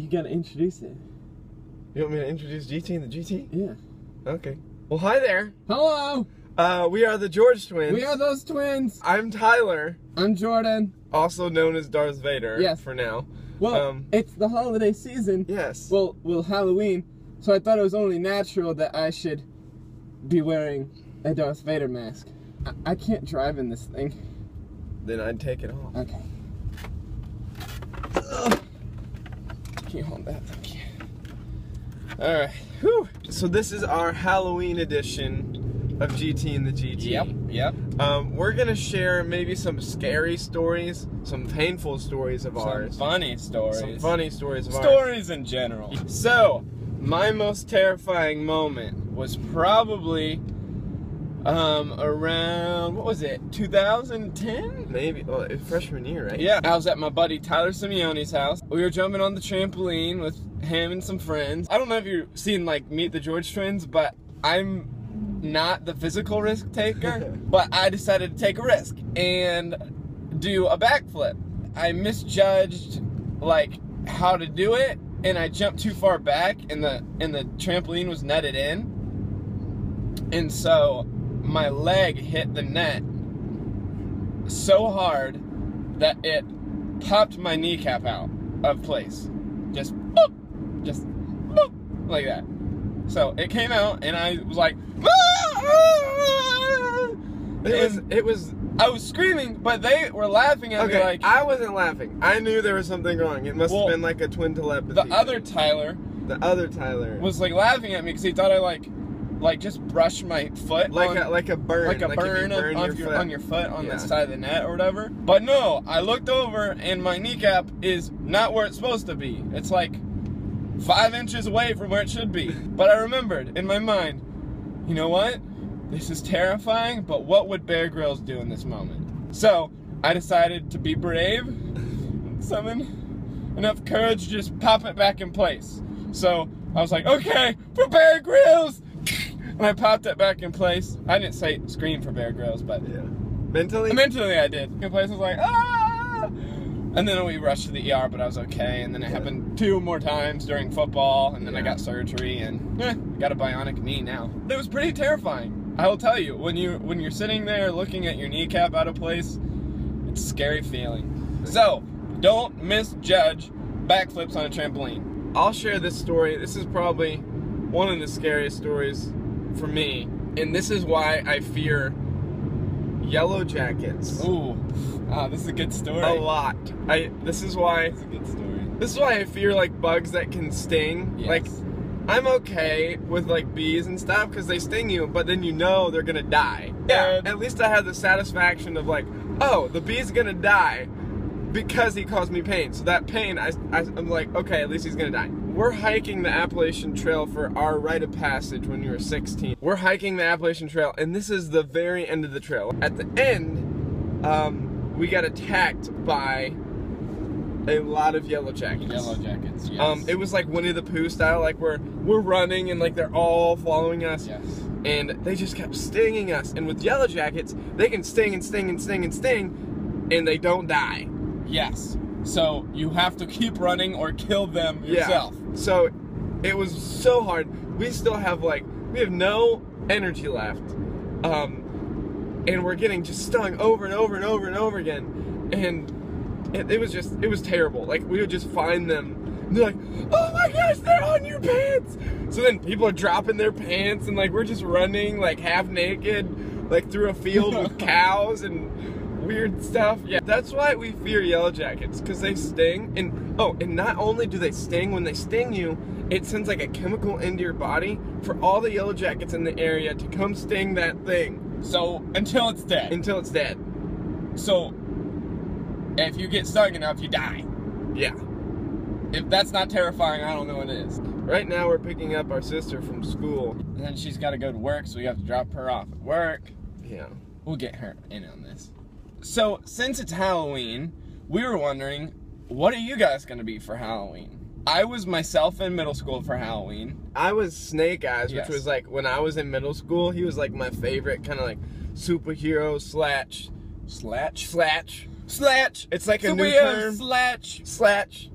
gotta introduce it. You want me to introduce GT and the GT? Yeah. Okay. Well, hi there. Hello! We are the George twins. We are those twins! I'm Tyler, I'm Jordan. also known as Darth Vader. Yes. For now. Well, it's the holiday season. Yes. Well, Halloween. So I thought it was only natural that I should be wearing a Darth Vader mask. I can't drive in this thing. Then I'd take it off. Okay. Ugh. Can you hold that? Thank you. Alright. Whew. So this is our Halloween edition of GT and the GT. Yep. We're gonna share maybe some scary stories, some painful stories of ours. Some funny stories. Some funny stories of ours. Stories in general. So, my most terrifying moment was probably around, what was it, 2010? Maybe, freshman year, right? Yeah, I was at my buddy Tyler Simeone's house. We were jumping on the trampoline with him and some friends. I don't know if you've seen like Meet the George Twins, but I'm not the physical risk taker, but I decided to take a risk and do a backflip. I misjudged like how to do it, and I jumped too far back, and the trampoline was netted in, and so my leg hit the net so hard that it popped my kneecap out of place. Just boop, just boop, like that. So it came out, and I was like, I was screaming, but they were laughing at me like... I wasn't laughing. I knew there was something wrong. It must have been like a twin telepathy. The other Tyler was like laughing at me because he thought I like just brushed my foot like a burn, like a burn on your foot on the side of the net or whatever. But no, I looked over and my kneecap is not where it's supposed to be. It's like 5 inches away from where it should be. But I remembered in my mind, you know what? This is terrifying, but what would Bear Grylls do in this moment? So I decided to be brave, summon enough courage to just pop it back in place. So I was like, okay, for Bear Grylls! And I popped it back in place. I didn't say scream for Bear Grylls, but yeah. Mentally I did. In place, I was like, ah! And then we rushed to the ER, but I was okay. And then it happened 2 more times during football, and then I got surgery, and got a bionic knee now. It was pretty terrifying. I will tell you, when you're sitting there looking at your kneecap out of place, it's a scary feeling. So don't misjudge backflips on a trampoline. I'll share this story. This is probably one of the scariest stories for me, and this is why I fear yellow jackets. Ooh, this is a good story. A lot. This is why. It's a good story. This is why I fear like bugs that can sting. Yes. Like, I'm okay with like bees and stuff because they sting you, but then you know they're gonna die. Yeah. At least I had the satisfaction of like, oh, the bee's gonna die because he caused me pain. So that pain, I'm like, okay, at least he's gonna die. We're hiking the Appalachian Trail for our rite of passage when we were 16. We're hiking the Appalachian Trail, and this is the very end of the trail. At the end, we got attacked by a lot of yellow jackets. Yellow jackets, yes. It was like Winnie the Pooh style, like we're running and like they're all following us. Yes. And they just kept stinging us. And with yellow jackets, they can sting and sting and sting and sting, and they don't die. Yes. So you have to keep running or kill them yourself. Yeah. So it was so hard. We have no energy left. And we're getting just stung over and over and over and over again. And it was terrible. Like, we would just find them, and they're like, oh my gosh, they're on your pants! So then people are dropping their pants, and like, we're just running, like, half naked, like, through a field with cows and weird stuff. Yeah, that's why we fear yellow jackets, because they sting, and not only do they sting, when they sting you, it sends like a chemical into your body for all the yellow jackets in the area to come sting that thing. So, until it's dead. Until it's dead. So, if you get stung enough, you die. Yeah. If that's not terrifying, I don't know what is. Right now, we're picking up our sister from school. And then she's got to go to work, so we have to drop her off at work. Yeah. We'll get her in on this. So, since it's Halloween, we were wondering, what are you guys going to be for Halloween? I was myself in middle school for Halloween. I was Snake Eyes, which was like, when I was in middle school, he was like my favorite kind of like superhero slash. It's like a new term. Slash.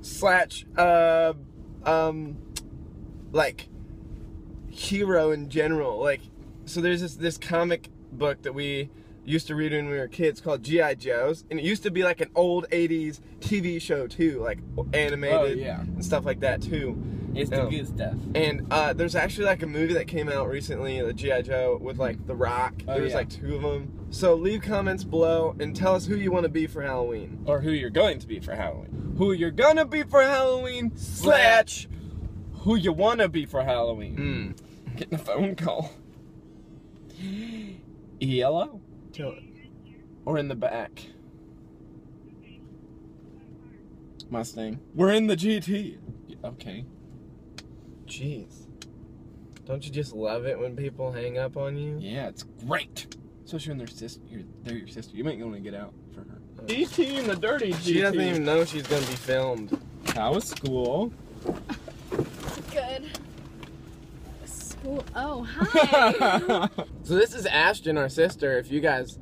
slash like hero in general. Like, so there's this comic book that we used to read when we were kids called G.I. Joe's, and it used to be like an old 80s TV show too, like animated and stuff like that too. It's the good stuff. And there's actually like a movie that came out recently, the G.I. Joe, with like The Rock. There's like 2 of them. So leave comments below and tell us who you want to be for Halloween. Or who you're going to be for Halloween. Who you're gonna be for Halloween / who you want to be for Halloween. Getting a phone call. Yellow? Or in the back? Mustang. We're in the GT. Okay. Jeez. Don't you just love it when people hang up on you? Yeah, it's great. Especially when they're your sister. You might want to get out for her. GT and the dirty GT. She doesn't even know she's going to be filmed. How was school? Good. School. Oh, hi. So this is Ashton, our sister. If you guys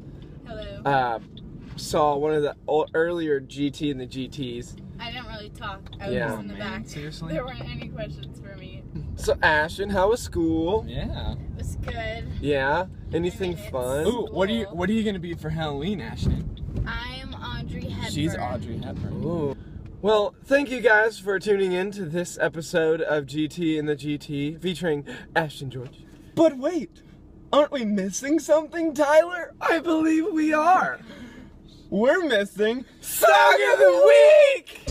saw one of the earlier GT and the GTs. I didn't really talk. I was just in the back. Seriously? There weren't any questions for me. So Ashton, how was school? Yeah. It was good. Yeah. Anything fun? Ooh, what are you gonna be for Halloween, Ashton? I'm Audrey Hepburn. She's Audrey Hepburn. Ooh. Well, thank you guys for tuning in to this episode of GT and the GT featuring Ashton George. But wait, aren't we missing something, Tyler? I believe we are. We're missing Song of the Week!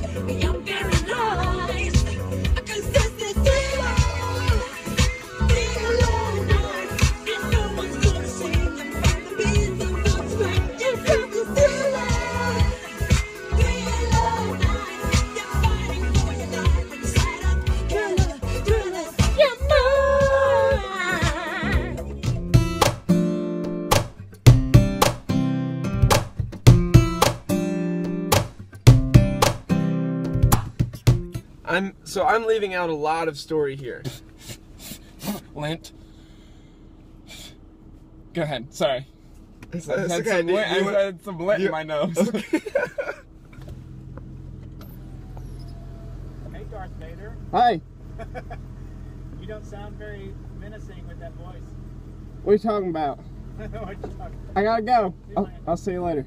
I'm leaving out a lot of story here. Lint. Go ahead. Sorry. I had some lint in my nose. Okay. Hey, Darth Vader. Hi. You don't sound very menacing with that voice. What are you talking about? What you talking about? I gotta go. I'll see you later.